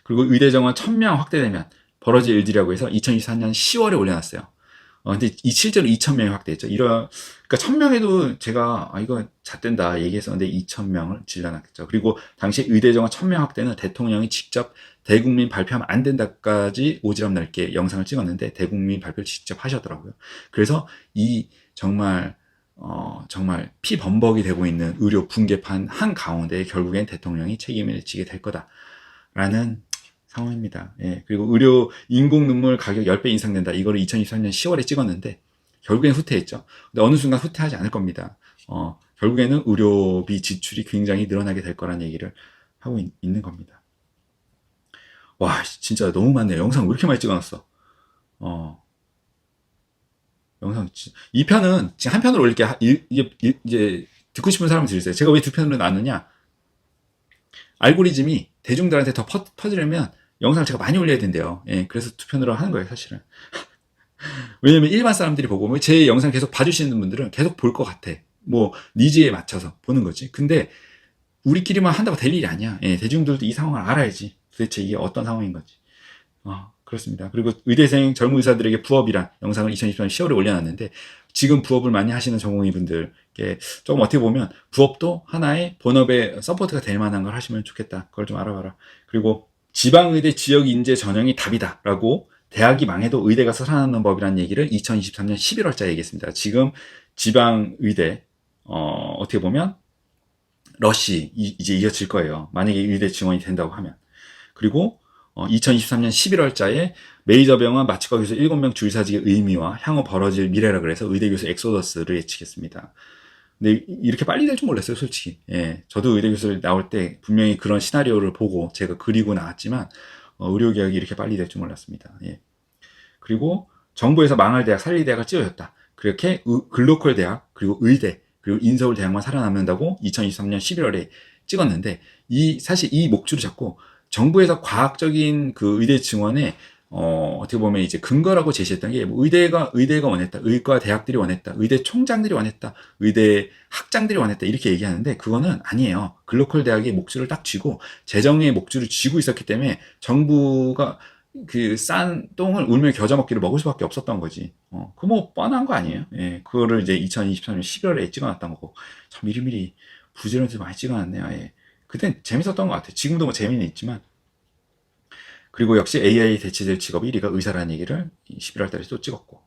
그리고 의대 정원 1000명 확대되면 벌어질 일들이라고 해서 2024년 10월에 올려놨어요. 근데 실제로 2000명이 확대했죠. 그러니까 1000명에도 제가, 이거 잣된다 얘기했었는데 2000명을 질러놨겠죠. 그리고 당시 의대 정원 1000명 확대는 대통령이 직접 대국민 발표하면 안 된다까지 오지랖 넓게 영상을 찍었는데 대국민 발표를 직접 하셨더라고요. 그래서 정말 피범벅이 되고 있는 의료 붕괴판 한가운데 결국엔 대통령이 책임을 지게 될 거다라는 상황입니다. 예, 그리고 의료 인공 눈물 가격 10배 인상된다. 이거를 2023년 10월에 찍었는데 결국엔 후퇴했죠. 근데 어느 순간 후퇴하지 않을 겁니다. 결국에는 의료비 지출이 굉장히 늘어나게 될 거라는 얘기를 하고 있는 겁니다. 와, 진짜 너무 많네요. 영상 왜 이렇게 많이 찍어놨어? 영상, 이 편은 지금 한 편으로 올릴게. 이제 듣고 싶은 사람은 들으세요. 제가 왜 두 편으로 나누냐? 알고리즘이 대중들한테 더 퍼지려면 영상을 제가 많이 올려야 된대요. 예, 그래서 두 편으로 하는 거예요, 사실은. 왜냐면 일반 사람들이 보고, 제 영상 계속 봐주시는 분들은 계속 볼 것 같아. 뭐, 니즈에 맞춰서 보는 거지. 근데, 우리끼리만 한다고 될 일이 아니야. 예, 대중들도 이 상황을 알아야지. 도대체 이게 어떤 상황인 건지. 그렇습니다. 그리고 의대생 젊은 의사들에게 부업이란 영상을 2023년 10월에 올려놨는데, 지금 부업을 많이 하시는 전공의 분들께 조금 어떻게 보면 부업도 하나의 본업의 서포트가 될 만한 걸 하시면 좋겠다. 그걸 좀 알아봐라. 그리고 지방의대 지역인재 전형이 답이다라고 대학이 망해도 의대가 살아남는 법이라는 얘기를 2023년 11월자에 얘기했습니다. 지금 지방의대 어떻게 보면 러시 이제 이어질 거예요. 만약에 의대 지원이 된다고 하면. 그리고 2023년 11월자에 메이저 병원 마취과 교수 7명 줄사직의 의미와 향후 벌어질 미래라 그래서 의대 교수 엑소더스를 예측했습니다. 근데 이렇게 빨리 될 줄 몰랐어요, 솔직히. 예, 저도 의대 교수 나올 때 분명히 그런 시나리오를 보고 제가 그리고 나왔지만 의료개혁이 이렇게 빨리 될 줄 몰랐습니다. 예. 그리고 정부에서 망할 대학, 살릴 대학을 찌어줬다. 그렇게 글로컬 대학, 그리고 의대, 그리고 인서울 대학만 살아남는다고 2023년 11월에 찍었는데 사실 이 목줄을 잡고 정부에서 과학적인 그 의대 증원에 어떻게 보면 이제 근거라고 제시했던 게 의대가 원했다, 의과 대학들이 원했다, 의대 총장들이 원했다, 의대 학장들이 원했다 이렇게 얘기하는데 그거는 아니에요. 글로컬 대학의 목줄을 딱 쥐고 재정의 목줄을 쥐고 있었기 때문에 정부가 그 싼 똥을 울며 겨자 먹기를 먹을 수밖에 없었던 거지. 그 뭐 뻔한 거 아니에요? 예, 그거를 이제 2023년 11월에 찍어놨던 거고 참 미리미리 부지런히 많이 찍어놨네요. 예. 그땐 재밌었던 것 같아요. 지금도 뭐 재미는 있지만. 그리고 역시 AI 대체될 직업 1위가 의사라는 얘기를 11월 달에 또 찍었고.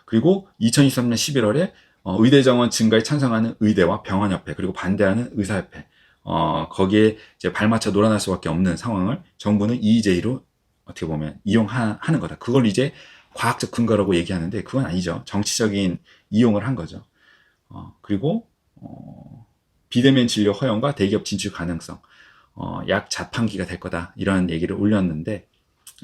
그리고 2023년 11월에 의대 정원 증가에 찬성하는 의대와 병원협회, 그리고 반대하는 의사협회, 거기에 이제 발맞춰 놀아날 수밖에 없는 상황을 정부는 EJ로 어떻게 보면 이용하는 거다. 그걸 이제 과학적 근거라고 얘기하는데 그건 아니죠. 정치적인 이용을 한 거죠. 그리고 비대면 진료 허용과 대기업 진출 가능성, 약 자판기가 될 거다 이런 얘기를 올렸는데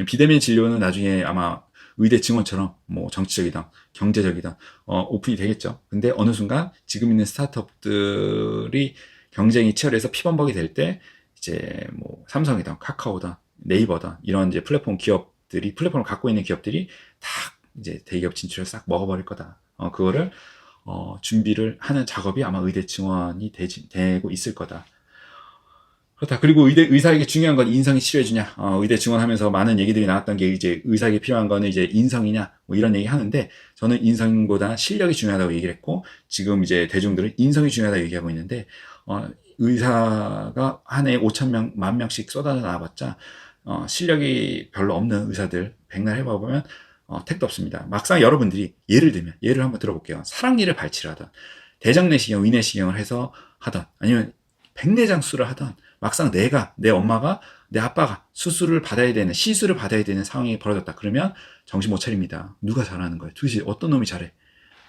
비대면 진료는 나중에 아마 의대 증원처럼 뭐 정치적이다, 경제적이다 오픈이 되겠죠. 근데 어느 순간 지금 있는 스타트업들이 경쟁이 치열해서 피범벅이 될 때 이제 뭐 삼성이다, 카카오다, 네이버다 이런 이제 플랫폼을 갖고 있는 기업들이 다 이제 대기업 진출을 싹 먹어버릴 거다. 그거를 준비를 하는 작업이 아마 의대 증원이 되고 있을 거다. 그렇다. 그리고 의사에게 중요한 건 인성이 치료해주냐. 의대 증원하면서 많은 얘기들이 나왔던 게 이제 의사에게 필요한 거는 이제 인성이냐. 뭐 이런 얘기 하는데 저는 인성보다 실력이 중요하다고 얘기를 했고 지금 이제 대중들은 인성이 중요하다고 얘기하고 있는데, 의사가 한 해에 5,000명, 10,000명씩 쏟아져 나와봤자, 실력이 별로 없는 의사들 백날 해봐보면, 택도 없습니다. 막상 여러분들이 예를 한번 들어볼게요. 사랑니를 발치를 하던, 대장내시경, 위내시경을 해서 하던, 아니면 백내장수를 하던, 막상 내 엄마가, 내 아빠가 시술을 받아야 되는 상황이 벌어졌다. 그러면 정신 못 차립니다. 누가 잘하는 거예요? 도대체 어떤 놈이 잘해?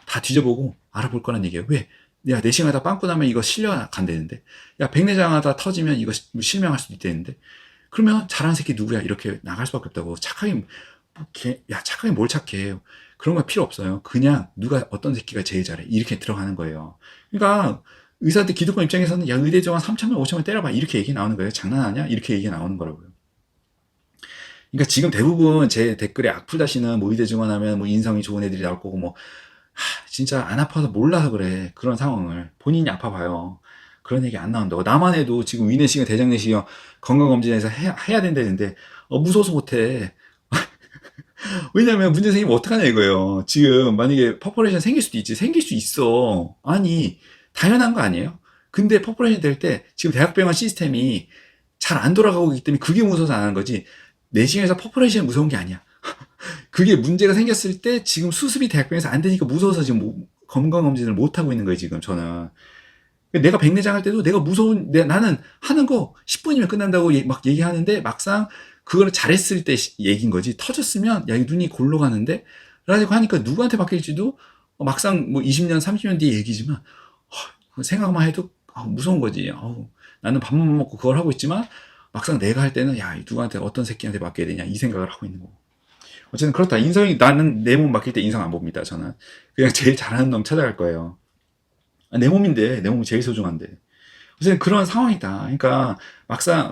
다 뒤져보고 알아볼 거란 얘기예요. 왜? 야, 내시경하다 빵꾸 나면 이거 실려 간대는데. 야, 백내장하다 터지면 이거 실명할 수도 있대는데. 그러면 잘하는 새끼 누구야? 이렇게 나갈 수밖에 없다고. 착하게 뭘 착해. 그런 거 필요 없어요. 그냥 어떤 새끼가 제일 잘해. 이렇게 들어가는 거예요. 그러니까 의사들 기득권 입장에서는 야, 의대 정원 3,000명, 5,000명 때려봐. 이렇게 얘기 나오는 거예요. 장난하냐? 이렇게 얘기 나오는 거라고요. 그러니까 지금 대부분 제 댓글에 악플 다시는 뭐 의대 증원하면 뭐 인성이 좋은 애들이 나올 거고 뭐 진짜 안 아파서 몰라서 그래. 그런 상황을 본인이 아파봐요. 그런 얘기 안 나온다고. 나만 해도 지금 위내시경, 대장내시경 건강검진에서 해야 된다는데, 무서워서 못해. 왜냐면 문제 생기면 어떡하냐 이거예요. 지금 만약에 퍼포레이션 생길 수도 있지. 생길 수 있어. 아니, 당연한 거 아니에요? 근데 퍼포레이션 될 때 지금 대학병원 시스템이 잘 안 돌아가고 있기 때문에 그게 무서워서 안 하는 거지. 내시경에서 퍼포레이션 무서운 게 아니야. 그게 문제가 생겼을 때 지금 수습이 대학병원에서 안 되니까 무서워서 지금 건강검진을 못 하고 있는 거예요, 지금 저는. 내가 백내장 할 때도 내가 무서운, 나는 하는 거 10분이면 끝난다고 막 얘기하는데 막상 그거를 잘했을 때 얘기인 거지. 터졌으면, 야, 이 눈이 골로 가는데? 라고 하니까 누구한테 바뀔지도 막상 뭐 20년, 30년 뒤에 얘기지만, 생각만 해도 무서운 거지. 나는 밥만 먹고 그걸 하고 있지만, 막상 내가 할 때는, 야, 누구한테, 어떤 새끼한테 맡겨야 되냐, 이 생각을 하고 있는 거고. 어쨌든 그렇다. 나는 내 몸 맡길 때 인상 안 봅니다, 저는. 그냥 제일 잘하는 놈 찾아갈 거예요. 내 몸인데, 내 몸이 제일 소중한데. 어쨌든 그런 상황이다. 그러니까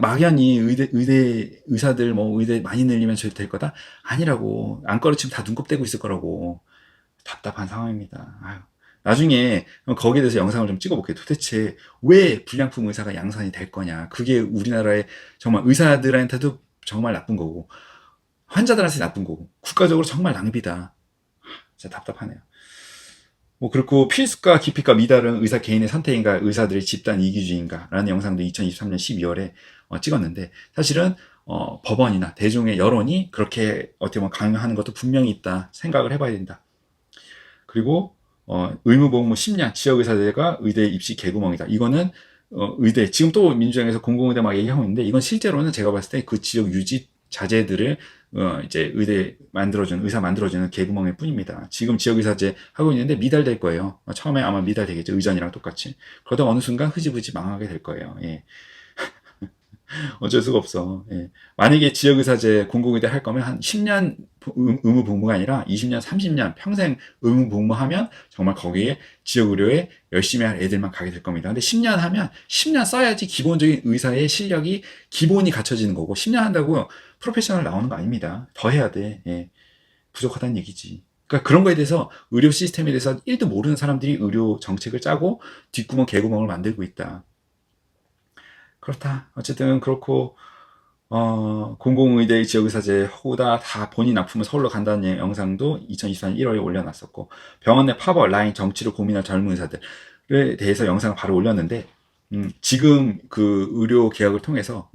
막연히 의사들 의대 많이 늘리면 저리 될 거다? 아니라고. 안 꺼르치면 다 눈곱 떼고 있을 거라고. 답답한 상황입니다. 아유. 나중에 거기에 대해서 영상을 좀 찍어볼게요. 도대체 왜 불량품 의사가 양산이 될 거냐. 그게 우리나라의 정말 의사들한테도 정말 나쁜 거고, 환자들한테 나쁜 거고, 국가적으로 정말 낭비다. 진짜 답답하네요. 뭐 그렇고 필수과, 기피과, 미달은 의사 개인의 선택인가, 의사들의 집단 이기주의인가 라는 영상도 2023년 12월에 찍었는데, 사실은 법원이나 대중의 여론이 그렇게 어떻게 보면 강요하는 것도 분명히 있다 생각을 해봐야 된다. 그리고 의무복무 10년 지역의사들과 의대 입시 개구멍이다. 이거는 의대, 지금 또 민주당에서 공공의대 막 얘기하고 있는데, 이건 실제로는 제가 봤을 때 그 지역 유지 자재들을 이제 의사 만들어주는 개구멍일 뿐입니다. 지금 지역의사제 하고 있는데 미달될 거예요. 처음에 아마 미달되겠죠. 의전이랑 똑같이. 그러다 어느 순간 흐지부지 망하게 될 거예요. 예. 어쩔 수가 없어. 예. 만약에 지역의사제 공공의대 할 거면 한 10년 의무복무가 아니라 20년, 30년 평생 의무복무하면 정말 거기에 지역의료에 열심히 할 애들만 가게 될 겁니다. 근데 10년 하면 10년 써야지 기본적인 의사의 실력이 기본이 갖춰지는 거고, 10년 한다고 프로페셔널 나오는 거 아닙니다. 더 해야 돼. 예. 부족하다는 얘기지. 그러니까 그런 거에 대해서, 의료 시스템에 대해서 1도 모르는 사람들이 의료 정책을 짜고 뒷구멍 개구멍을 만들고 있다. 그렇다. 어쨌든 그렇고, 공공의대 지역의사제 허구다, 다 본인 아프면 서울로 간다는 영상도 2024년 1월에 올려놨었고, 병원 내 파벌, 라인, 정치를 고민할 젊은 의사들에 대해서 영상을 바로 올렸는데, 지금 그 의료 개혁을 통해서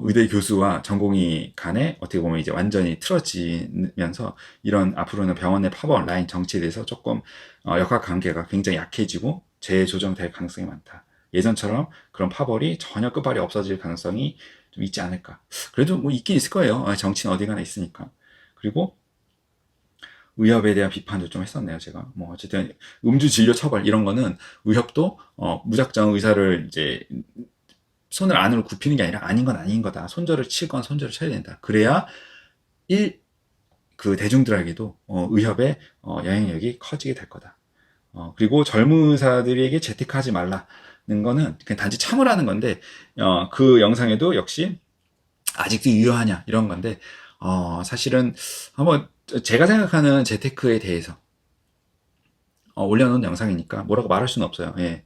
의대 교수와 전공의 간에 어떻게 보면 이제 완전히 틀어지면서, 이런 앞으로는 병원 내 파벌, 라인, 정치에 대해서 조금 역학 관계가 굉장히 약해지고 재조정될 가능성이 많다. 예전처럼 그런 파벌이 전혀 끝발이 없어질 가능성이 좀 있지 않을까. 그래도 있긴 있을 거예요. 정치는 어디 가나 있으니까. 그리고 의협에 대한 비판도 좀 했었네요, 제가. 어쨌든 음주 진료 처벌 이런 거는 의협도 무작정 의사를 이제 손을 안으로 굽히는 게 아니라 아닌 건 아닌 거다. 손절을 칠 건 손절을 쳐야 된다. 그래야 그 대중들에게도 의협의 영향력이 커지게 될 거다. 그리고 젊은 의사들에게 재택하지 말라는 거는 그냥 단지 참으라는 건데, 그 영상에도 역시 아직도 유효하냐 이런 건데, 사실은 한번 제가 생각하는 재테크에 대해서 올려놓은 영상이니까 뭐라고 말할 수는 없어요. 예.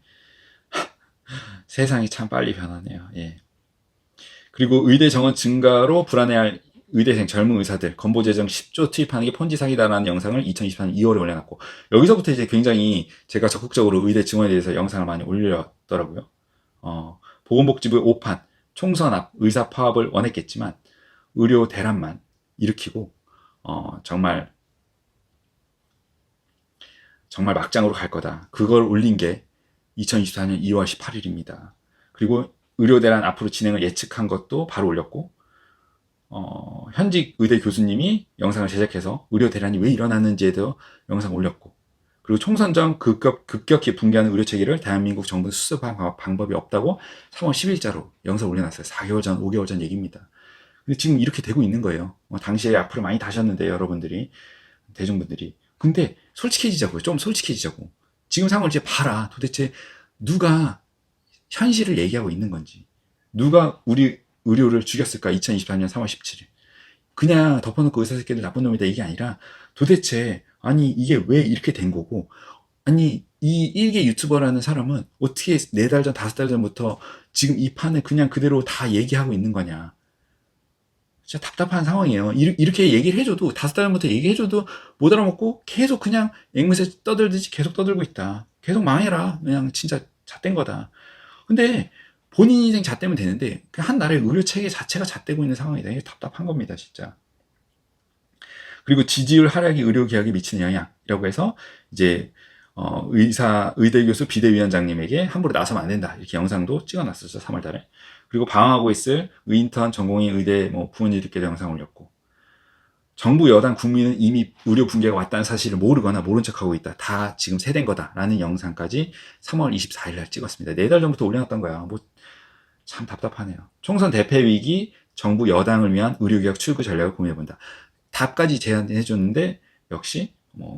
세상이 참 빨리 변하네요. 예. 그리고 의대 정원 증가로 불안해할 의대생 젊은 의사들 건보 재정 10조 투입하는 게 폰지 사기다라는 영상을 2024년 2월에 올려놨고, 여기서부터 이제 굉장히 제가 적극적으로 의대 증원에 대해서 영상을 많이 올렸더라고요. 보건복지부의 오판, 총선 앞 의사 파업을 원했겠지만 의료 대란만 일으키고 정말 막장으로 갈 거다. 그걸 올린 게 2024년 2월 18일입니다. 그리고 의료 대란 앞으로 진행을 예측한 것도 바로 올렸고, 현직 의대 교수님이 영상을 제작해서 의료 대란이 왜 일어났는지에 대해 영상 올렸고, 그리고 총선 전 급격히 붕괴하는 의료 체계를 대한민국 정부는 수습할 방법이 없다고 3월 10일자로 영상 올려놨어요. 4개월 전, 5개월 전 얘기입니다. 근데 지금 이렇게 되고 있는 거예요. 당시에 악플을 많이 다셨는데 여러분들이, 대중분들이. 근데 솔직해지자고요. 좀 솔직해지자고. 지금 상황을 이제 봐라. 도대체 누가 현실을 얘기하고 있는 건지. 누가 우리 의료를 죽였을까? 2024년 3월 17일. 그냥 덮어놓고 의사 새끼들 나쁜 놈이다 이게 아니라, 도대체 아니 이게 왜 이렇게 된 거고, 아니 이 1개 유튜버라는 사람은 어떻게 4달 전, 5달 전부터 지금 이 판을 그냥 그대로 다 얘기하고 있는 거냐. 진짜 답답한 상황이에요. 이렇게 얘기를 해줘도 5달 전부터 얘기해줘도 못 알아먹고 계속 그냥 앵무새 떠들듯이 계속 떠들고 있다. 계속 망해라. 그냥 진짜 잣된 거다. 근데 본인 인생 잣대면 되는데 한 나라의 의료 체계 자체가 잣대고 있는 상황이다. 이게 답답한 겁니다, 진짜. 그리고 지지율 하락이 의료 개혁에 미치는 영향이라고 해서 이제 의대 교수 비대위원장님에게 함부로 나서면 안 된다. 이렇게 영상도 찍어놨었죠, 3월달에. 그리고 방황하고 있을 의인턴 전공의 의대 부원님들께도 영상 올렸고, 정부 여당 국민은 이미 의료 붕괴가 왔다는 사실을 모르거나 모른 척하고 있다. 다 지금 세된 거다라는 영상까지 3월 24일 날 찍었습니다. 4달 전부터 올려놨던 거야. 참 답답하네요. 총선 대패 위기, 정부 여당을 위한 의료개혁 출구 전략을 고민해본다. 답까지 제안해줬는데 역시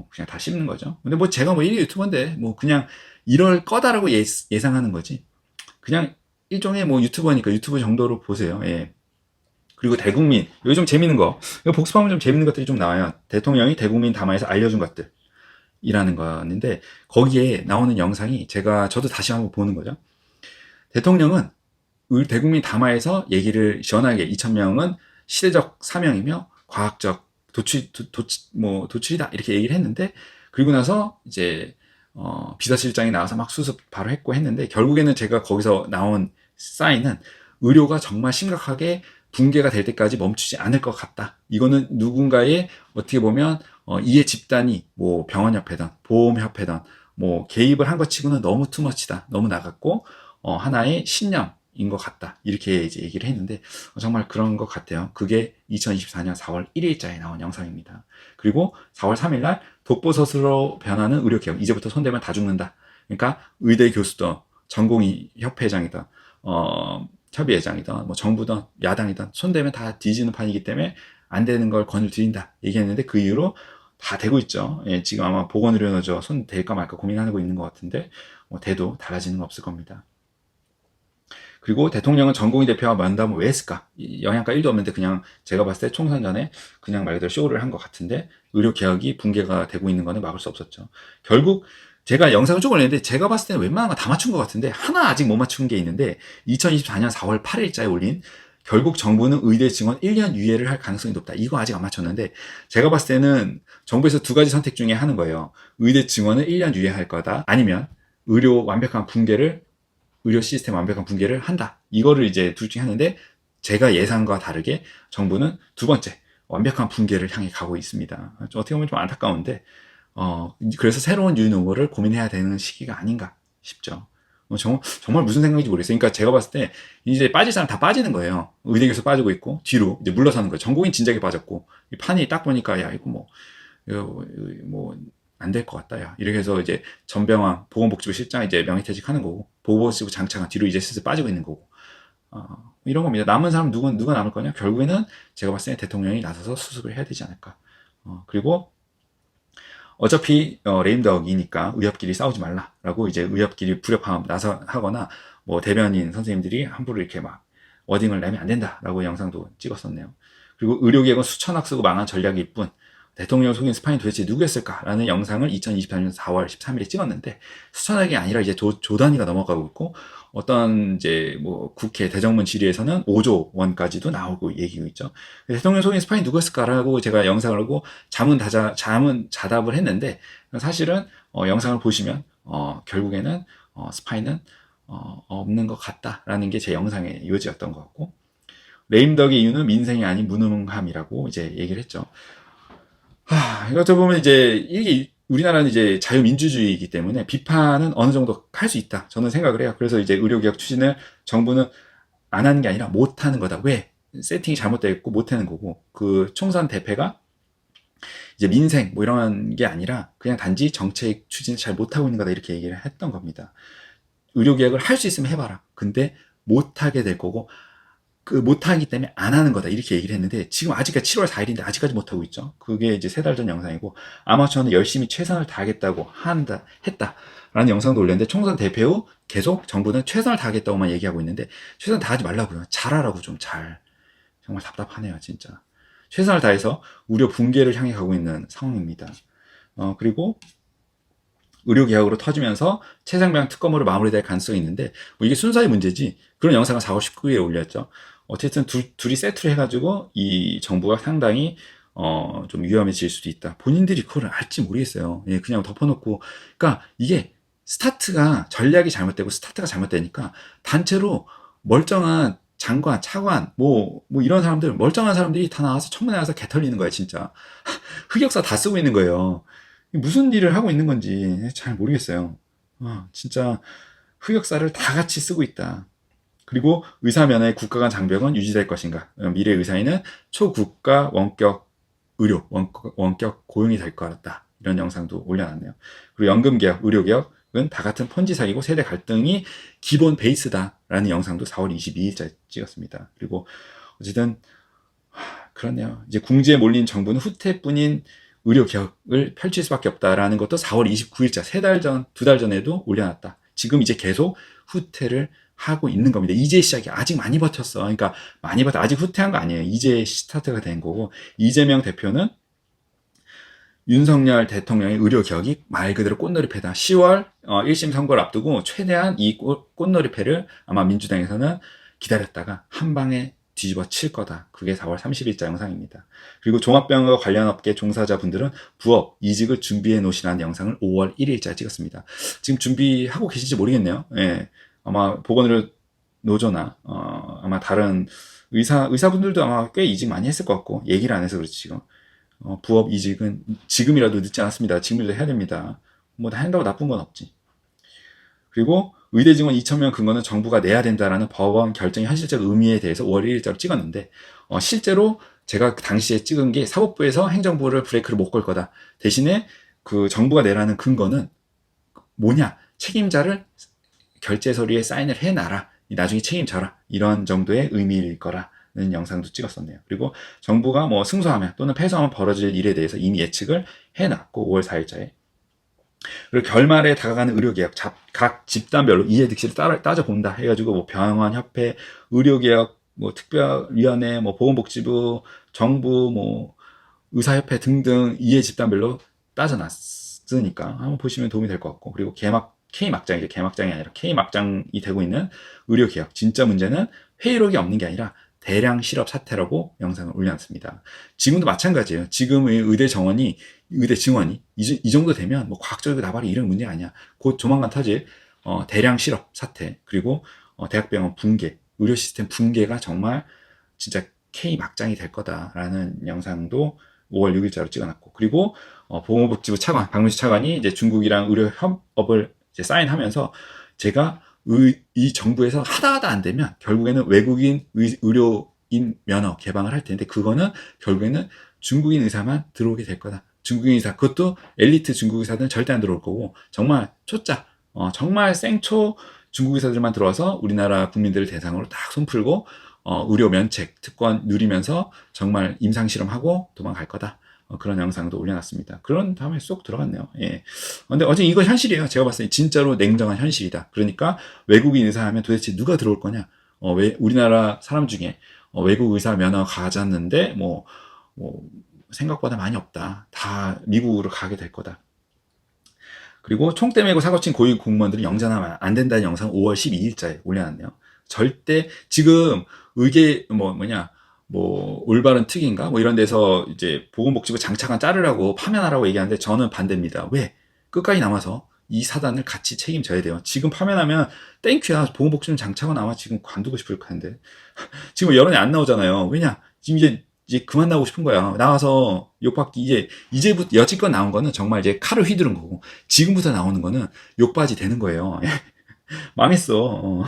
그냥 다 씹는 거죠. 근데 제가 1위 유튜버인데 그냥 이럴 거다라고 예상하는 거지. 그냥 일종의 유튜버니까 유튜브 정도로 보세요. 예. 그리고 대국민, 여기 좀 재밌는 거, 이거 복습하면 좀 재밌는 것들이 좀 나와요. 대통령이 대국민 담화에서 알려준 것들 이라는 거였는데 거기에 나오는 영상이 저도 다시 한번 보는 거죠. 대통령은 대국민 담화에서 얘기를 시원하게 2,000명은 시대적 사명이며 과학적 도출이다 이렇게 얘기를 했는데, 그리고 나서 이제 비서실장이 나와서 막 수습 바로 했고 했는데, 결국에는 제가 거기서 나온 사인은 의료가 정말 심각하게 붕괴가 될 때까지 멈추지 않을 것 같다. 이거는 누군가의 어떻게 보면 이해 집단이 병원협회든 보험협회든 개입을 한 것 치고는 너무 투머치다, 너무 나갔고 하나의 신념인 것 같다, 이렇게 이제 얘기를 했는데 정말 그런 것 같아요. 그게 2024년 4월 1일자에 나온 영상입니다. 그리고 4월 3일날 독보서술로 변하는 의료개혁, 이제부터 손대면 다 죽는다. 그러니까 의대 교수든 전공의 협회장이든 협의회장이든 정부든 야당이든 손대면 다 뒤지는 판이기 때문에 안 되는 걸 권유드린다 얘기했는데, 그 이후로 다 되고 있죠. 예, 지금 아마 보건의료노조 손 댈까 말까 고민하고 있는 것 같은데 대도 달라지는 건 없을 겁니다. 그리고 대통령은 전공의 대표와 면담을 왜 했을까? 영양가 1도 없는데 그냥 제가 봤을 때 총선 전에 그냥 말 그대로 쇼를 한 것 같은데, 의료개혁이 붕괴가 되고 있는 거는 막을 수 없었죠. 결국 제가 영상을 쭉 올렸는데 제가 봤을 때는 웬만한 거 다 맞춘 것 같은데 하나 아직 못 맞춘 게 있는데, 2024년 4월 8일자에 올린 결국 정부는 의대 증원 1년 유예를 할 가능성이 높다. 이거 아직 안 맞췄는데 제가 봤을 때는 정부에서 2가지 선택 중에 하는 거예요. 의대 증원을 1년 유예할 거다, 아니면 의료 시스템 완벽한 붕괴를 한다. 이거를 이제 둘 중에 하는데, 제가 예상과 다르게 정부는 두 번째, 완벽한 붕괴를 향해 가고 있습니다. 어떻게 보면 좀 안타까운데, 그래서 새로운 유인 후보를 고민해야 되는 시기가 아닌가 싶죠. 정말 무슨 생각인지 모르겠어요. 그러니까 제가 봤을 때 이제 빠질 사람 다 빠지는 거예요. 의대 교수 빠지고 있고 뒤로 이제 물러서는 거예요. 전공인 진작에 빠졌고, 이 판이 딱 보니까 야 이거 안 될 것 같다, 야. 이렇게 해서 이제 전병환 보건복지부 실장 이제 명예퇴직하는 거고, 보건복지부 장차관 뒤로 이제 슬슬 빠지고 있는 거고, 이런 겁니다. 남은 사람 누가 남을 거냐? 결국에는 제가 봤을 때 대통령이 나서서 수습을 해야 되지 않을까. 그리고 어차피 레임덕이니까 의협끼리 싸우지 말라라고 이제 의협끼리 불협화음 하거나 대변인 선생님들이 함부로 이렇게 막 워딩을 내면 안 된다라고 영상도 찍었었네요. 그리고 의료개혁은 수천억 쓰고 망한 전략일 뿐 대통령 속인 스파인 도대체 누구였을까라는 영상을 2024년 4월 13일에 찍었는데, 수천억이 아니라 이제 조 단위가 넘어가고 있고, 어떤 이제 국회 대정문 질의에서는 5조 원까지도 나오고 얘기고 있죠. 대통령 속인 스파인 누구였을까라고 제가 영상을 하고 자답을 했는데, 사실은 영상을 보시면 결국에는 스파이는 없는 것 같다라는 게 제 영상의 요지였던 것 같고, 레임덕의 이유는 민생이 아닌 무능함이라고 이제 얘기를 했죠. 이것도 보면 이제 이게 우리나라는 이제 자유민주주의이기 때문에 비판은 어느 정도 할 수 있다, 저는 생각을 해요. 그래서 이제 의료개혁 추진을 정부는 안 하는 게 아니라 못 하는 거다. 왜? 세팅이 잘못되어 있고 못 하는 거고, 그 총선 대패가 이제 민생 이런 게 아니라 그냥 단지 정책 추진을 잘 못하고 있는 거다, 이렇게 얘기를 했던 겁니다. 의료개혁을 할 수 있으면 해봐라. 근데 못하게 될 거고, 못하기 때문에 안 하는 거다, 이렇게 얘기를 했는데, 지금 아직까지 7월 4일인데 아직까지 못하고 있죠. 그게 이제 3달 전 영상이고, 아마 저는 열심히 최선을 다하겠다고 했다라는 영상도 올렸는데, 총선 대패 후 계속 정부는 최선을 다하겠다고만 얘기하고 있는데, 최선을 다하지 말라고요. 잘하라고, 좀 잘. 정말 답답하네요, 진짜. 최선을 다해서 우려 붕괴를 향해 가고 있는 상황입니다. 그리고 의료개혁으로 터지면서 최상병 특검으로 마무리될 가능성이 있는데 뭐 이게 순서의 문제지 그런 영상을 4월 19일에 올렸죠. 어쨌든 둘이 세트를 해가지고 이 정부가 상당히 좀 위험해질 수도 있다. 본인들이 그걸 알지 모르겠어요. 예, 그냥 덮어놓고. 그러니까 이게 스타트가 전략이 잘못되고 스타트가 잘못되니까 단체로 멀쩡한 장관, 차관, 뭐 이런 사람들, 멀쩡한 사람들이 다 나와서 청문회 와서 개털리는 거야, 진짜. 흑역사 다 쓰고 있는 거예요. 무슨 일을 하고 있는 건지 잘 모르겠어요. 진짜 흑역사를 다 같이 쓰고 있다. 그리고 의사 면허의 국가 간 장벽은 유지될 것인가? 미래 의사인은 초국가 원격 의료, 원격 고용이 될 것 같다. 이런 영상도 올려놨네요. 그리고 연금개혁, 의료개혁은 다 같은 폰지 사기고 세대 갈등이 기본 베이스다라는 영상도 4월 22일째 찍었습니다. 그리고 어쨌든 그렇네요. 이제 궁지에 몰린 정부는 후퇴뿐인 의료개혁을 펼칠 수밖에 없다라는 것도 4월 29일자, 3달 전, 2달 전에도 올려놨다. 지금 이제 계속 후퇴를 하고 있는 겁니다. 이제 시작이 아직 많이 버텼어. 그러니까 많이 버텨. 아직 후퇴한 거 아니에요. 이제 스타트가 된 거고 이재명 대표는 윤석열 대통령의 의료개혁이 말 그대로 꽃놀이패다. 10월 1심 선거를 앞두고 최대한 이 꽃놀이패를 아마 민주당에서는 기다렸다가 한 방에 뒤집어 칠 거다. 그게 4월 30일자 영상입니다. 그리고 종합병원 관련 업계 종사자분들은 부업, 이직을 준비해 놓으시라는 영상을 5월 1일자 찍었습니다. 지금 준비하고 계신지 모르겠네요. 예. 아마 보건의료 노조나 아마 다른 의사분들도 아마 꽤 이직 많이 했을 것 같고 얘기를 안 해서 그렇지 지금 부업 이직은 지금이라도 늦지 않았습니다. 지금이라도 해야 됩니다. 뭐 다 한다고 나쁜 건 없지. 그리고 의대 증원 2,000명 근거는 정부가 내야 된다라는 법원 결정의 현실적 의미에 대해서 5월 1일자로 찍었는데 실제로 제가 그 당시에 찍은 게 사법부에서 행정부를 브레이크를 못 걸 거다. 대신에 그 정부가 내라는 근거는 뭐냐? 책임자를 결제 서류에 사인을 해놔라. 나중에 책임져라. 이런 정도의 의미일 거라는 영상도 찍었었네요. 그리고 정부가 뭐 승소하면 또는 패소하면 벌어질 일에 대해서 이미 예측을 해놨고 5월 4일자에 그리고 결말에 다가가는 의료개혁 각 집단별로 이해득실을 따져본다 해가지고 뭐 병원협회, 의료개혁, 뭐 특별위원회, 뭐 보건복지부, 정부, 뭐 의사협회 등등 이해 집단별로 따져놨으니까 한번 보시면 도움이 될 것 같고 그리고 K막장이죠. 개막장이 아니라 K막장이 되고 있는 의료개혁. 진짜 문제는 회의록이 없는 게 아니라 대량 실업 사태라고 영상을 올려놨습니다. 지금도 마찬가지예요. 지금의 의대 증원이 이 정도 되면 뭐 과학적이고 나발이 이런 문제가 아니야. 곧 조만간 터질 대량 실업 사태 그리고 대학병원 붕괴, 의료 시스템 붕괴가 정말 진짜 K막장이 될 거다라는 영상도 5월 6일자로 찍어놨고 그리고 보건복지부 차관, 박문식 차관이 이제 중국이랑 의료 협업을 이제 사인하면서 제가 이 정부에서 하다 안 되면 결국에는 외국인 의료인 면허 개방을 할 텐데 그거는 결국에는 중국인 의사만 들어오게 될 거다. 중국인 의사 그것도 엘리트 중국 의사들은 절대 안 들어올 거고 정말 초짜 정말 생초 중국 의사들만 들어와서 우리나라 국민들을 대상으로 딱 손 풀고 의료 면책 특권 누리면서 정말 임상 실험하고 도망갈 거다. 그런 영상도 올려놨습니다. 그런 다음에 쏙 들어갔네요. 예. 근데 어제 이거 현실이에요. 제가 봤을 때 진짜로 냉정한 현실이다. 그러니까 외국인 의사 하면 도대체 누가 들어올 거냐? 왜 우리나라 사람 중에 외국 의사 면허 가졌는데 뭐 생각보다 많이 없다. 다 미국으로 가게 될 거다. 그리고 총대 메고 사고친 고위 공무원들은 영전하면 안 된다는 영상 5월 12일자에 올려놨네요. 절대 지금 올바른 특위인가? 뭐 이런 데서 이제 보건복지부 장차관 자르라고 파면하라고 얘기하는데 저는 반대입니다. 왜? 끝까지 남아서 이 사단을 같이 책임져야 돼요. 지금 파면하면 땡큐야. 보건복지부 장차관 아마 지금 관두고 싶을 텐데. 지금 여론이 안 나오잖아요. 왜냐? 지금 이제 그만 나오고 싶은 거야. 나와서 욕받기 이제부터 여지껏 나온 거는 정말 이제 칼을 휘두른 거고 지금부터 나오는 거는 욕받이 되는 거예요. 망했어.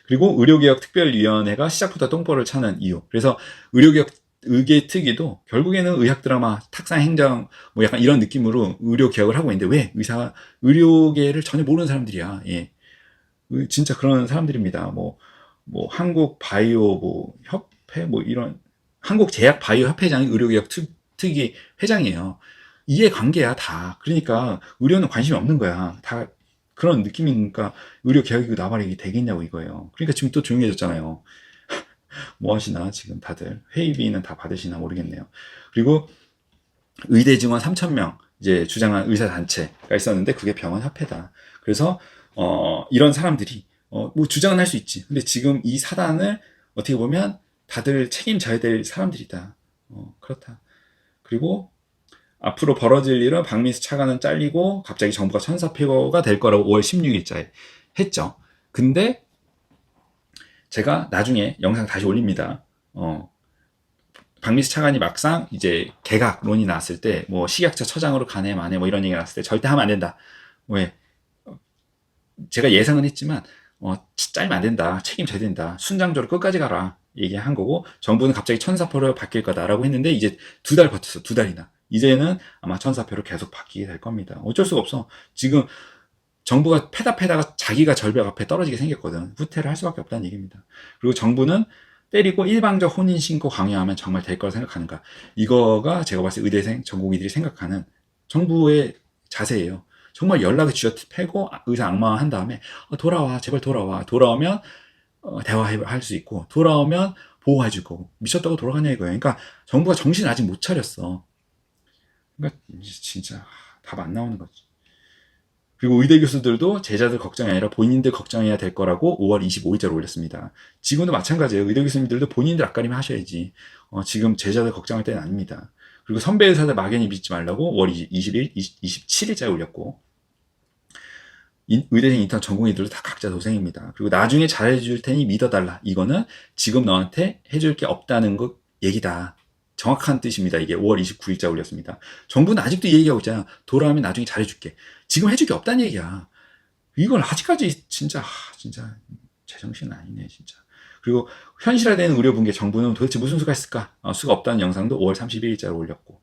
그리고 의료개혁 특별위원회가 시작부터 똥볼을 차는 이유. 그래서 의료개혁 의계특위도 결국에는 의학 드라마, 탁상 행정 뭐 약간 이런 느낌으로 의료개혁을 하고 있는데 왜 의료계를 전혀 모르는 사람들이야. 예. 진짜 그런 사람들입니다. 뭐 한국 바이오 협회 이런 한국 제약 바이오 협회장이 의료개혁 특위 회장이에요. 이해관계야 다. 그러니까 의료는 관심이 없는 거야. 다 그런 느낌이니까 의료 개혁이고 나발이게 되겠냐고 이거예요. 그러니까 지금 또 조용해졌잖아요. 뭐 하시나 지금 다들 회의비는 다 받으시나 모르겠네요. 그리고 의대 증원 3,000명 이제 주장한 의사단체가 있었는데 그게 병원협회다. 그래서 이런 사람들이 뭐 주장은 할 수 있지. 근데 지금 이 사단을 어떻게 보면 다들 책임져야 될 사람들이다. 그렇다. 그리고 앞으로 벌어질 일은 박민수 차관은 잘리고 갑자기 정부가 천사표가 될 거라고 5월 16일자에 했죠. 근데 제가 나중에 영상 다시 올립니다. 박민수 차관이 막상 이제 개각론이 나왔을 때 뭐 식약처 처장으로 가네 마네 뭐 이런 얘기가 나왔을 때 절대 하면 안 된다. 왜? 제가 예상은 했지만 잘면 안 된다. 책임져야 된다. 순장조로 끝까지 가라. 얘기한 거고 정부는 갑자기 천사표로 바뀔 거다라고 했는데 이제 2달 버텼어. 2달이나. 이제는 아마 천사표로 계속 바뀌게 될 겁니다. 어쩔 수가 없어. 지금 정부가 패다가 자기가 절벽 앞에 떨어지게 생겼거든. 후퇴를 할 수밖에 없다는 얘기입니다. 그리고 정부는 때리고 일방적 혼인신고 강요하면 정말 될 거라 생각하는가. 이거가 제가 봤을 때 의대생, 전공의들이 생각하는 정부의 자세예요. 정말 연락을 쥐어 패고 의사 악마한 다음에 돌아와 제발 돌아와. 돌아오면 대화할 수 있고 돌아오면 보호해 줄 거고 미쳤다고 돌아가냐 이거예요. 그러니까 정부가 정신 아직 못 차렸어. 그러니까 진짜 답 안 나오는 거지. 그리고 의대 교수들도 제자들 걱정이 아니라 본인들 걱정해야 될 거라고 5월 25일자로 올렸습니다. 지금도 마찬가지예요. 의대 교수님들도 본인들 앞가림 하셔야지. 지금 제자들 걱정할 때는 아닙니다. 그리고 선배 의사들 막연히 믿지 말라고 5월 27일자에 올렸고 의대생 인턴 전공의들도 다 각자 도생입니다. 그리고 나중에 잘해줄 테니 믿어달라. 이거는 지금 너한테 해줄 게 없다는 거 얘기다. 정확한 뜻입니다. 이게 5월 29일자 올렸습니다. 정부는 아직도 이 얘기하고 있잖아. 돌아오면 나중에 잘해줄게. 지금 해줄 게 없다는 얘기야. 이걸 아직까지 진짜 제정신 아니네 진짜. 그리고 현실화되는 의료 붕괴 정부는 도대체 무슨 수가 있을까? 수가 없다는 영상도 5월 31일자로 올렸고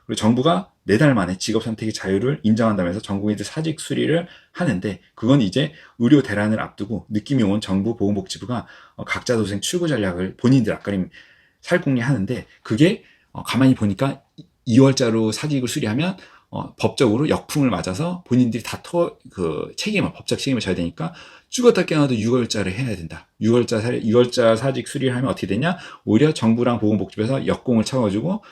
그리고 정부가 4달 만에 직업 선택의 자유를 인정한다면서 전공의들 사직 수리를 하는데 그건 이제 의료 대란을 앞두고 느낌이 온 정부 보건복지부가 각자 도생 출구 전략을 본인들 앞가림 살궁리 하는데 그게 가만히 보니까 2월자로 사직을 수리하면 법적으로 역풍을 맞아서 본인들이 다 법적 책임을 져야 되니까 죽었다 깨어나도 6월자를 해야 된다. 6월자 사직 수리를 하면 어떻게 되냐? 오히려 정부랑 보건복지부에서 역공을 쳐가지고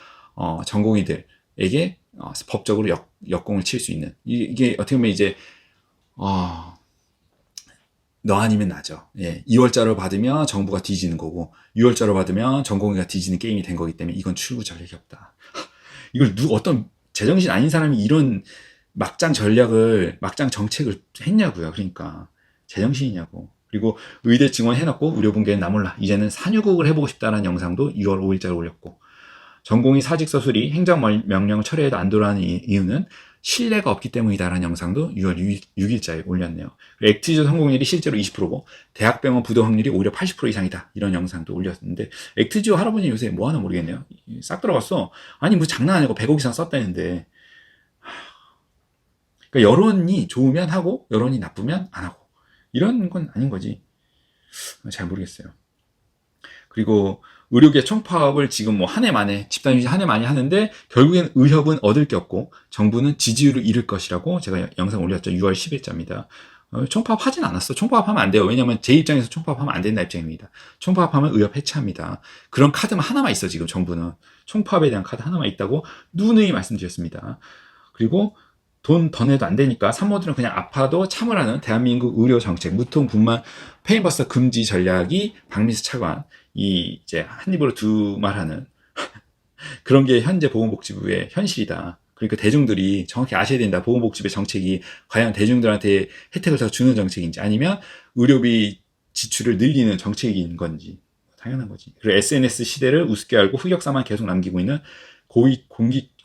전공의들에게 법적으로 역공을 칠 수 있는 이게 어떻게 보면 이제 너 아니면 나죠. 예, 2월자로 받으면 정부가 뒤지는 거고 6월자로 받으면 전공의가 뒤지는 게임이 된 거기 때문에 이건 출구 전략이 없다. 이걸 어떤 제정신 아닌 사람이 이런 막장 정책을 했냐고요. 그러니까 제정신이냐고. 그리고 의대 증원 해놓고 의료 붕괴는 나 몰라. 이제는 산유국을 해보고 싶다는 영상도 6월 5일자로 올렸고 전공의 사직서 수리 행정명령을 철회해도 안 돌아가는 이유는 신뢰가 없기 때문이다라는 영상도 6월 6일자에 올렸네요. 액티즈 성공률이 실제로 20%고 대학병원 부도 확률이 오히려 80% 이상이다. 이런 영상도 올렸는데 액티즈 할아버지 요새 뭐 하나 모르겠네요. 싹 들어갔어. 아니 뭐 장난 아니고 100억 이상 썼다는데 그러니까 여론이 좋으면 하고 여론이 나쁘면 안 하고 이런 건 아닌 거지. 잘 모르겠어요. 그리고 의료계 총파업을 지금 뭐 한 해 만에 집단휴직 한 해 만에 하는데 결국엔 의협은 얻을 게 없고 정부는 지지율을 잃을 것이라고 제가 영상 올렸죠. 6월 10일자입니다. 총파업 하진 않았어. 총파업하면 안 돼요. 왜냐면 제 입장에서 총파업하면 안 된다 입장입니다. 총파업하면 의협 해체합니다. 그런 카드만 하나만 있어 지금 정부는. 총파업에 대한 카드 하나만 있다고 누누이 말씀드렸습니다. 그리고 돈 더 내도 안 되니까 산모들은 그냥 아파도 참으라는 대한민국 의료 정책 무통분만 페인버스 금지 전략이 박민수 차관 이제 한 입으로 두 말하는 그런 게 현재 보건복지부의 현실이다. 그러니까 대중들이 정확히 아셔야 된다. 보건복지부의 정책이 과연 대중들한테 혜택을 더 주는 정책인지 아니면 의료비 지출을 늘리는 정책인 건지 당연한 거지. 그리고 SNS 시대를 우습게 알고 흑역사만 계속 남기고 있는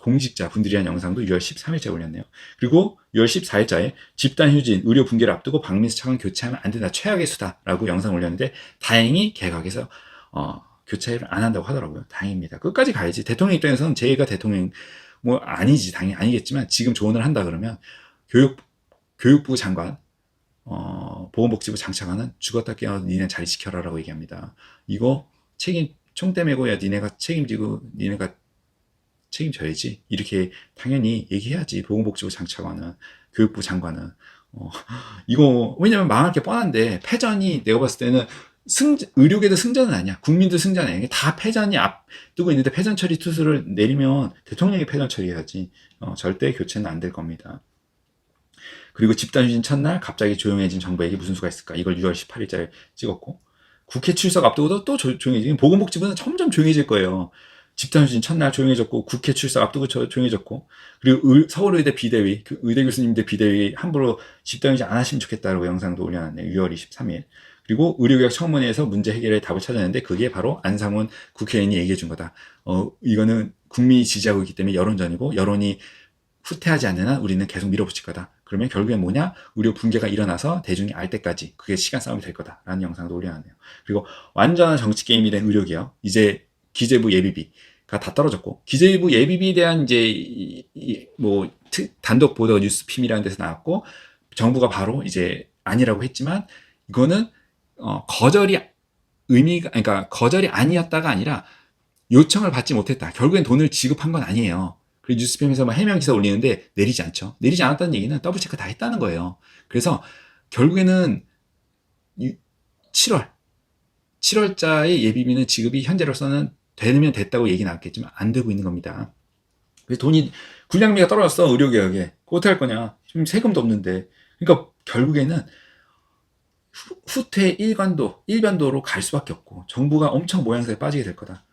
공직자 분들이란 영상도 6월 13일자에 올렸네요. 그리고 6월 14일자에 집단휴진, 의료 붕괴를 앞두고 박민수 차관 교체하면 안 된다. 최악의 수다라고 영상 올렸는데 다행히 개각에서 교체를 안 한다고 하더라고요. 다행입니다. 끝까지 가야지. 대통령 입장에서는 제가 대통령 뭐 아니지 당연히 아니겠지만 지금 조언을 한다 그러면 교육부 장관 보건복지부 장차관은 죽었다 깨어나도 니네 자리 지켜라라고 얘기합니다. 이거 총 떼매고 야 니네가 책임지고 니네가 책임져야지. 이렇게 당연히 얘기해야지. 보건복지부 장차관은 교육부 장관은 이거 왜냐면 망할 게 뻔한데 패전이 내가 봤을 때는 의료계도 승전은 아니야. 국민도 승전 아니야. 다 패전이 앞두고 있는데 패전 처리 투수를 내리면 대통령이 패전 처리해야지. 절대 교체는 안 될 겁니다. 그리고 집단 휴진 첫날 갑자기 조용해진 정부에게 무슨 수가 있을까? 이걸 6월 18일자에 찍었고, 국회 출석 앞두고도 또 조용해지고, 보건복지부는 점점 조용해질 거예요. 집단 휴진 첫날 조용해졌고, 국회 출석 앞두고 조용해졌고, 그리고 서울의대 비대위, 그 의대 교수님들 비대위 함부로 집단 휴진 안 하시면 좋겠다라고 영상도 올려놨네요. 6월 23일. 그리고 의료개혁 청문회에서 문제 해결의 답을 찾았는데 그게 바로 안상훈 국회의원이 얘기해 준 거다. 이거는 국민이 지지하고 있기 때문에 여론전이고, 여론이 후퇴하지 않는 한 우리는 계속 밀어붙일 거다. 그러면 결국엔 뭐냐? 의료 붕괴가 일어나서 대중이 알 때까지 그게 시간 싸움이 될 거다라는 영상도 올려놨네요. 그리고 완전한 정치 게임이 된 의료개혁, 이제 기재부 예비비가 다 떨어졌고, 기재부 예비비에 대한 이제 뭐 단독 보도 뉴스핌이라는 데서 나왔고, 정부가 바로 이제 아니라고 했지만, 이거는 거절이 그러니까 거절이 아니었다가 아니라 요청을 받지 못했다. 결국엔 돈을 지급한 건 아니에요. 그리고 뉴스팸에서 막 해명 기사 올리는데 내리지 않죠. 내리지 않았다는 얘기는 더블 체크 다 했다는 거예요. 그래서 결국에는 7월자의 예비비는 지급이 현재로서는 되면 됐다고 얘기 나왔겠지만 안 되고 있는 겁니다. 그래서 돈이 군량미가 떨어졌어. 의료개혁에. 그거 어떻게 할 거냐. 지금 세금도 없는데. 그러니까 결국에는 후퇴 일변도로 갈 수밖에 없고, 정부가 엄청 모양새에 빠지게 될 거다.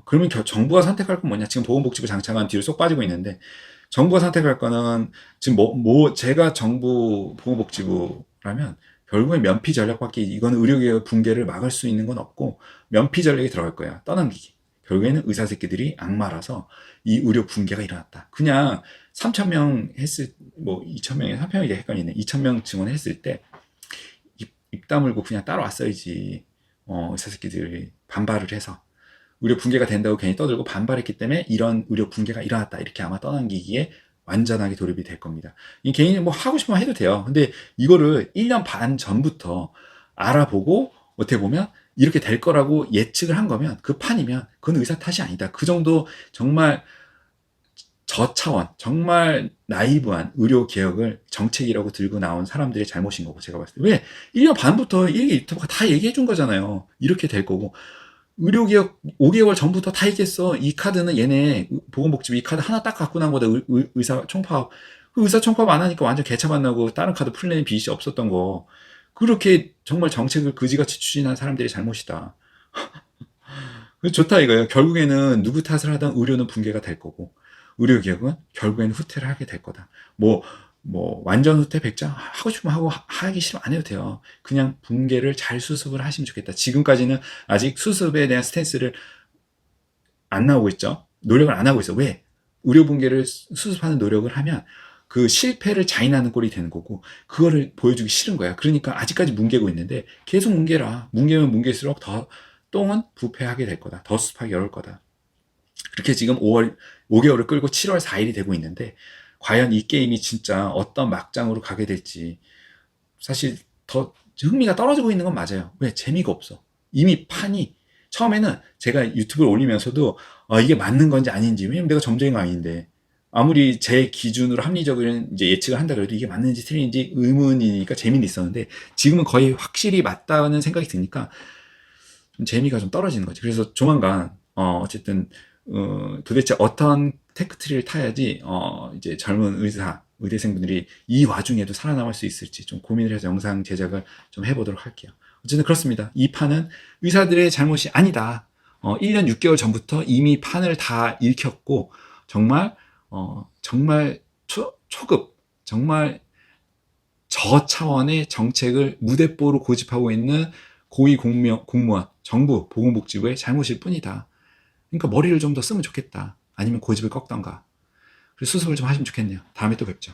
그러면 정부가 선택할 건 뭐냐? 지금 보건복지부 장차관 뒤로 쏙 빠지고 있는데, 정부가 선택할 거는, 지금 제가 정부 보건복지부라면, 결국엔 면피 전략밖에, 이거는 의료개혁 붕괴를 막을 수 있는 건 없고, 면피 전략이 들어갈 거야. 떠넘기기. 결국에는 의사 새끼들이 악마라서 이 의료 붕괴가 일어났다. 그냥 3,000명 2,000명에 3,000명이 헷갈리네. 2,000명 증원했을 때, 입 다물고 그냥 따라왔어야지. 의사 새끼들이 반발을 해서. 의료 붕괴가 된다고 괜히 떠들고 반발했기 때문에 이런 의료 붕괴가 일어났다. 이렇게 아마 떠넘기기에 완전하게 돌입이 될 겁니다. 이 개인이 뭐 하고 싶으면 해도 돼요. 근데 이거를 1년 반 전부터 알아보고 어떻게 보면 이렇게 될 거라고 예측을 한 거면, 그 판이면 그건 의사 탓이 아니다. 그 정도 정말 저차원, 정말 나이브한 의료 개혁을 정책이라고 들고 나온 사람들의 잘못인 거고, 제가 봤을 때. 왜? 1년 반부터 이게 유튜브가 다 얘기해 준 거잖아요. 이렇게 될 거고. 의료개혁 5개월 전부터 다 얘기했어. 이 카드는 얘네 보건복지부 이 카드 하나 딱 갖고 난 거다. 의사 총파업. 그 의사 총파업 안 하니까 완전 개차만 나고 다른 카드 풀리는 빚이 없었던 거. 그렇게 정말 정책을 그지같이 추진한 사람들의 잘못이다. 좋다 이거예요. 결국에는 누구 탓을 하든 의료는 붕괴가 될 거고, 의료개혁은 결국에는 후퇴를 하게 될 거다. 완전 후퇴 100장 하고 싶으면 하고, 하기 싫으면 안 해도 돼요. 그냥 붕괴를 잘 수습을 하시면 좋겠다. 지금까지는 아직 수습에 대한 스탠스를 안 나오고 있죠. 노력을 안 하고 있어. 왜? 의료 붕괴를 수습하는 노력을 하면 그 실패를 자인하는 꼴이 되는 거고, 그거를 보여주기 싫은 거야. 그러니까 아직까지 뭉개고 있는데 계속 뭉개라. 뭉개면 뭉갤수록 더 똥은 부패하게 될 거다. 더 수습하기 어려울 거다. 그렇게 지금 5개월을 끌고 7월 4일이 되고 있는데, 과연 이 게임이 진짜 어떤 막장으로 가게 될지 사실 더 흥미가 떨어지고 있는 건 맞아요. 왜? 재미가 없어. 이미 판이, 처음에는 제가 유튜브를 올리면서도 이게 맞는 건지 아닌지, 왜냐면 내가 점쟁이가 아닌데, 아무리 제 기준으로 합리적인 이제 예측을 한다 그래도 이게 맞는지 틀린지 의문이니까 재미는 있었는데, 지금은 거의 확실히 맞다는 생각이 드니까 좀 재미가 좀 떨어지는 거지. 그래서 조만간 어쨌든 도대체 어떤 테크트리를 타야지 이제 젊은 의대생분들이 이 와중에도 살아남을 수 있을지 좀 고민을 해서 영상 제작을 좀 해보도록 할게요. 어쨌든 그렇습니다. 이 판은 의사들의 잘못이 아니다. 1년 6개월 전부터 이미 판을 다 읽혔고, 정말 초급, 정말 저차원의 정책을 무대뽀로 고집하고 있는 고위 공무원, 정부, 보건복지부의 잘못일 뿐이다. 그러니까 머리를 좀 더 쓰면 좋겠다. 아니면 고집을 꺾던가. 그래서 수습을 좀 하시면 좋겠네요. 다음에 또 뵙죠.